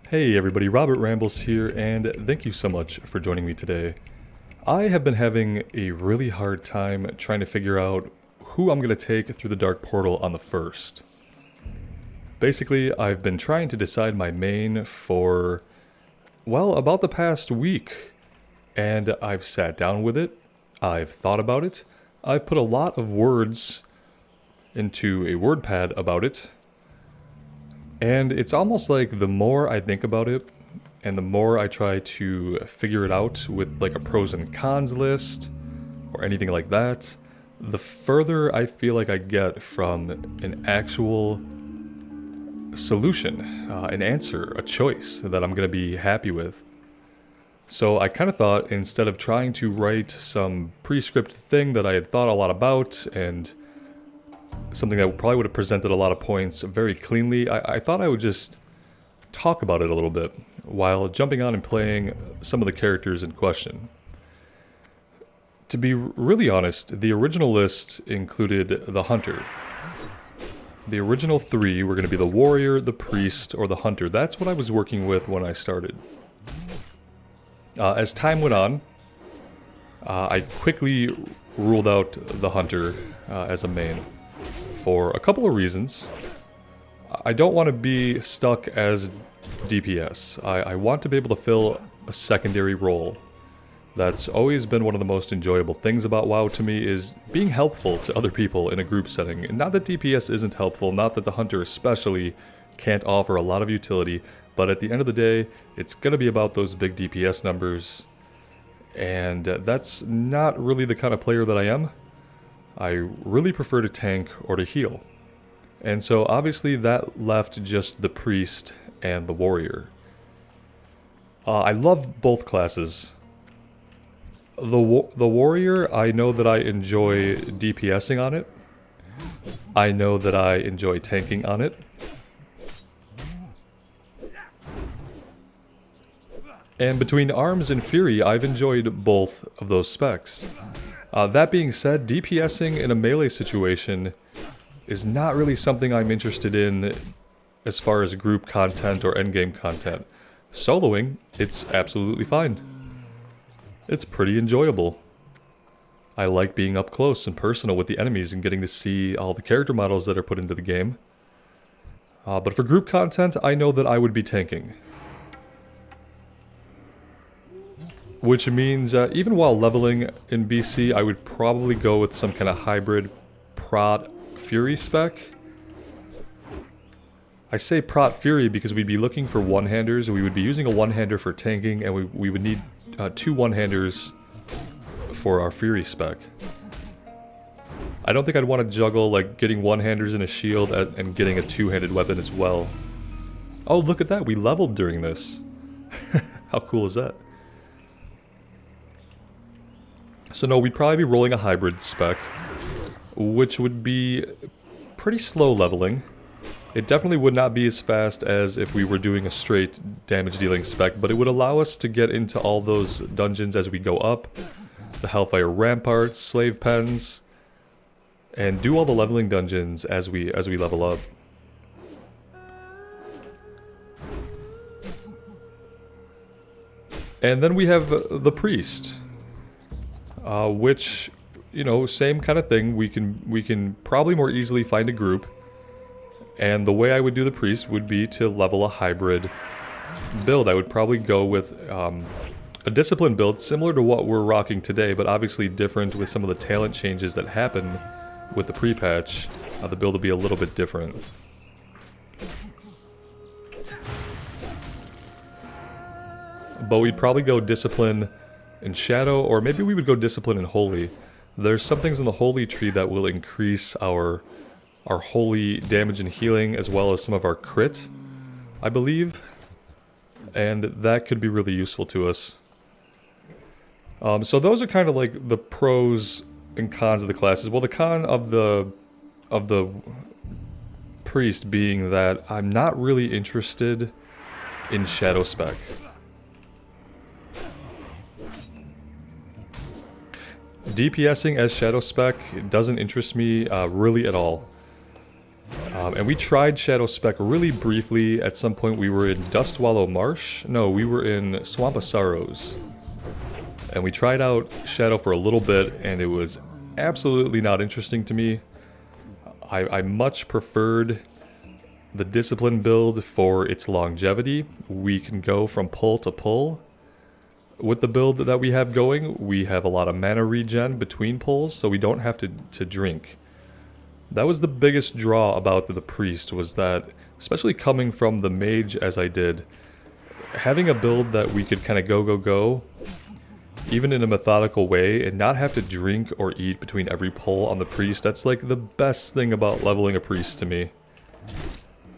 Hey everybody, Robert Rambles here, and thank you so much for joining me today. I have been having a really hard time trying to figure out who I'm going to take through the Dark Portal on the first. Basically, I've been trying to decide my main for, well, about the past week. And I've sat down with it, I've thought about it, I've put a lot of words into a WordPad about it, and it's almost like the more I think about it, and the more I try to figure it out with like a pros and cons list, or anything like that, the further I feel like I get from an actual solution, an answer, a choice that I'm going to be happy with. So I kind of thought, instead of trying to write some pre-script thing that I had thought a lot about, and something that probably would have presented a lot of points very cleanly, I thought I would just talk about it a little bit while jumping on and playing some of the characters in question. To be really honest, the original list included the Hunter. The original three were going to be the Warrior, the Priest, or the Hunter. That's what I was working with when I started. As time went on, I quickly ruled out the Hunter as a main for a couple of reasons. I don't want to be stuck as DPS. I want to be able to fill a secondary role. That's always been one of the most enjoyable things about WoW to me, is being helpful to other people in a group setting. And not that DPS isn't helpful, not that the Hunter especially can't offer a lot of utility, but at the end of the day, it's going to be about those big DPS numbers, and that's not really the kind of player that I am. I really prefer to tank or to heal. And so obviously that left just the Priest and the Warrior. I love both classes. The Warrior, I know that I enjoy DPSing on it. I know that I enjoy tanking on it. And between Arms and Fury, I've enjoyed both of those specs. That being said, DPSing in a melee situation is not really something I'm interested in as far as group content or endgame content. Soloing, it's absolutely fine. It's pretty enjoyable. I like being up close and personal with the enemies and getting to see all the character models that are put into the game. But for group content, I know that I would be tanking. Which means, even while leveling in BC, I would probably go with some kind of hybrid Prot Fury spec. I say Prot Fury because we'd be looking for one-handers, we would be using a one-hander for tanking, and we would need two one-handers for our Fury spec. I don't think I'd want to juggle like getting one-handers and a shield and getting a two-handed weapon as well. Oh, look at that, we leveled during this. How cool is that? So no, we'd probably be rolling a hybrid spec, which would be pretty slow leveling. It definitely would not be as fast as if we were doing a straight damage dealing spec, but it would allow us to get into all those dungeons as we go up, the Hellfire Ramparts, Slave Pens, and do all the leveling dungeons as we level up. And then we have the Priest. Which, you know, same kind of thing. We can probably more easily find a group, and the way I would do the Priest would be to level a hybrid build. I would probably go with a discipline build similar to what we're rocking today, but obviously different with some of the talent changes that happen with the pre-patch. The build will be a little bit different. But we'd probably go discipline in Shadow, or maybe we would go Discipline in Holy. There's some things in the Holy tree that will increase our Holy damage and healing, as well as some of our crit, I believe. And that could be really useful to us. So those are kind of like the pros and cons of the classes. Well, the con of the Priest being that I'm not really interested in Shadow spec. DPSing as Shadow spec doesn't interest me really at all. And we tried Shadow Spec really briefly. At some point we were in Dustwallow Marsh. No, we were in Swamp of Sorrows. And we tried out Shadow for a little bit, and it was absolutely not interesting to me. I much preferred the Discipline build for its longevity. We can go from pull to pull. With the build that we have going, we have a lot of mana regen between pulls, so we don't have to drink. That was the biggest draw about the Priest, was that, especially coming from the Mage as I did, having a build that we could kind of go, even in a methodical way, and not have to drink or eat between every pull on the Priest, that's like the best thing about leveling a Priest to me.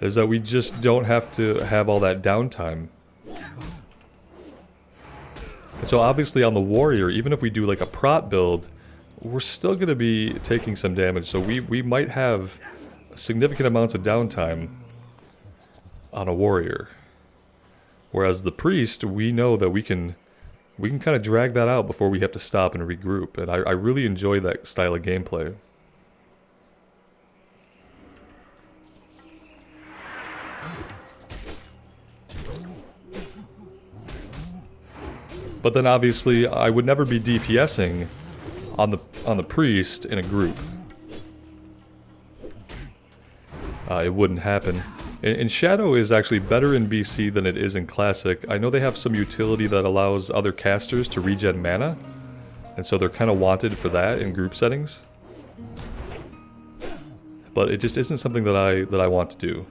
Is that we just don't have to have all that downtime. And so obviously on the Warrior, even if we do like a prot build, we're still going to be taking some damage, so we might have significant amounts of downtime on a Warrior. Whereas the Priest, we know that we can kind of drag that out before we have to stop and regroup, and I really enjoy that style of gameplay. But then obviously I would never be DPSing on the Priest in a group. It wouldn't happen. And Shadow is actually better in BC than it is in Classic. I know they have some utility that allows other casters to regen mana, and so they're kind of wanted for that in group settings. But it just isn't something that I want to do.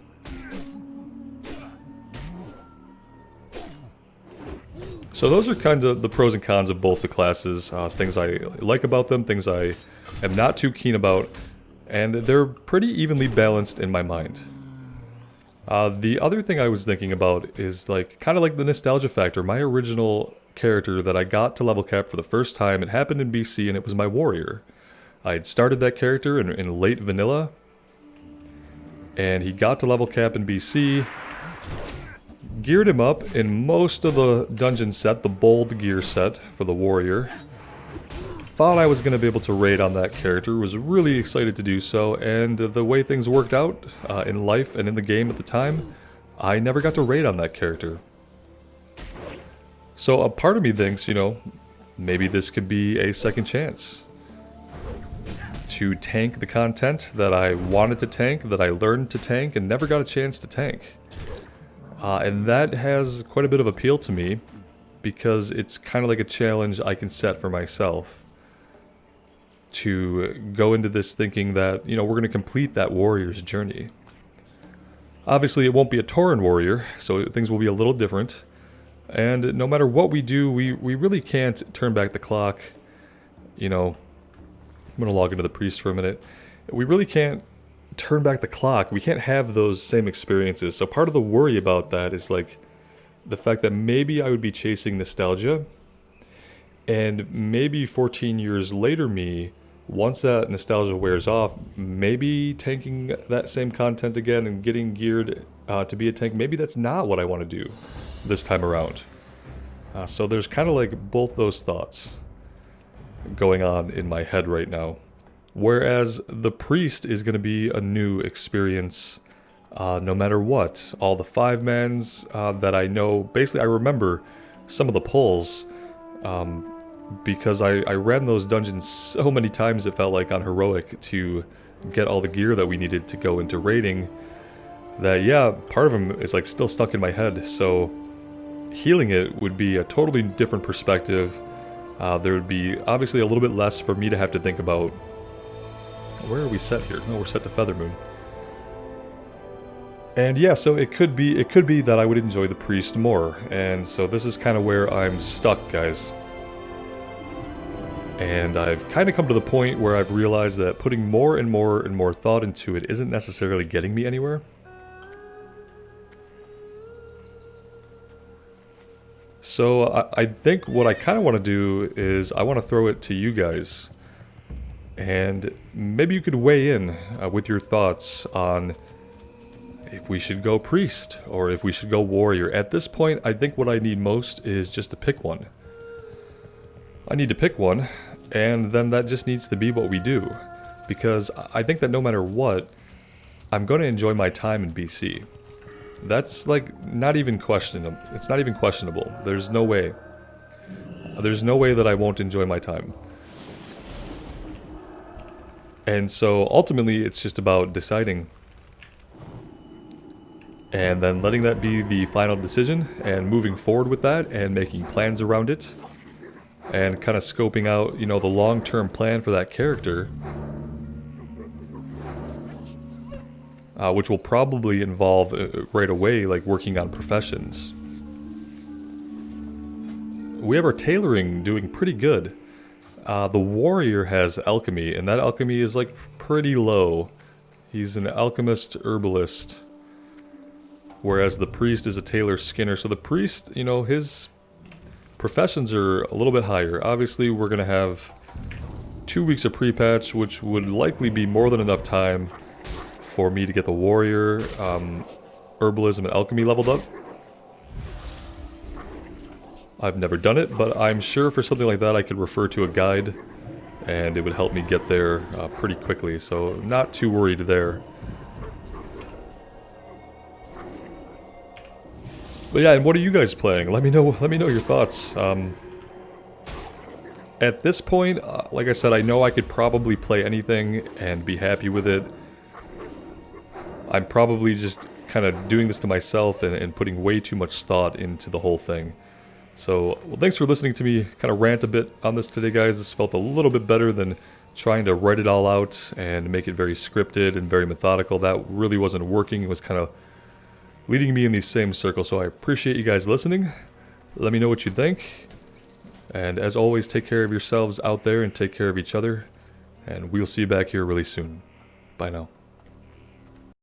So those are kind of the pros and cons of both the classes, things I like about them, things I am not too keen about, and they're pretty evenly balanced in my mind. The other thing I was thinking about is like kind of like the nostalgia factor. My original character that I got to level cap for the first time, it happened in BC and it was my Warrior. I had started that character in late vanilla, and he got to level cap in BC. Geared him up in most of the dungeon set, the bold gear set for the Warrior. Thought I was going to be able to raid on that character, was really excited to do so, and the way things worked out in life and in the game at the time, I never got to raid on that character. So a part of me thinks, you know, maybe this could be a second chance to tank the content that I wanted to tank, that I learned to tank, and never got a chance to tank. And that has quite a bit of appeal to me, because it's kind of like a challenge I can set for myself. To go into this thinking that, you know, we're going to complete that Warrior's journey. Obviously it won't be a Tauren Warrior, so things will be a little different. And no matter what we do, we really can't turn back the clock. You know, I'm going to log into the Priest for a minute. We really can't turn back the clock. We can't have those same experiences. So part of the worry about that is like the fact that maybe I would be chasing nostalgia, and maybe 14 years later me, once that nostalgia wears off, maybe tanking that same content again and getting geared to be a tank, maybe that's not what I want to do this time around. So there's kind of like both those thoughts going on in my head right now. Whereas the Priest is going to be a new experience no matter what. All the 5-mans that I know, basically I remember some of the pulls because I ran those dungeons so many times it felt like on Heroic to get all the gear that we needed to go into raiding, that yeah, part of them is like still stuck in my head, so healing it would be a totally different perspective. There would be obviously a little bit less for me to have to think about. Where are we set here? No, we're set to Feathermoon. And yeah, so it could be that I would enjoy the Priest more, and so this is kind of where I'm stuck, guys. And I've kind of come to the point where I've realized that putting more and more and more thought into it isn't necessarily getting me anywhere. So I think what I kind of want to do is I want to throw it to you guys. And maybe you could weigh in with your thoughts on if we should go Priest or if we should go Warrior. At this point, I think what I need most is just to pick one. I need to pick one, and then that just needs to be what we do. Because I think that no matter what, I'm going to enjoy my time in BC. That's like not even questionable. It's not even questionable. There's no way. There's no way that I won't enjoy my time. And so ultimately it's just about deciding and then letting that be the final decision and moving forward with that and making plans around it and kind of scoping out, you know, the long-term plan for that character, which will probably involve right away like working on professions. We have our tailoring doing pretty good. The warrior has alchemy, and that alchemy is like pretty low. He's an alchemist herbalist, whereas the priest is a tailor skinner. So the priest, you know, his professions are a little bit higher. Obviously, we're going to have 2 weeks of pre-patch, which would likely be more than enough time for me to get the warrior, herbalism, and alchemy leveled up. I've never done it, but I'm sure for something like that I could refer to a guide and it would help me get there pretty quickly, so not too worried there. But yeah, and what are you guys playing? Let me know your thoughts. At this point, like I said, I know I could probably play anything and be happy with it. I'm probably just kind of doing this to myself and putting way too much thought into the whole thing. So, well, thanks for listening to me kind of rant a bit on this today, guys. This felt a little bit better than trying to write it all out and make it very scripted and very methodical. That really wasn't working. It was kind of leading me in these same circles. So I appreciate you guys listening. Let me know what you think. And as always, take care of yourselves out there and take care of each other. And we'll see you back here really soon. Bye now.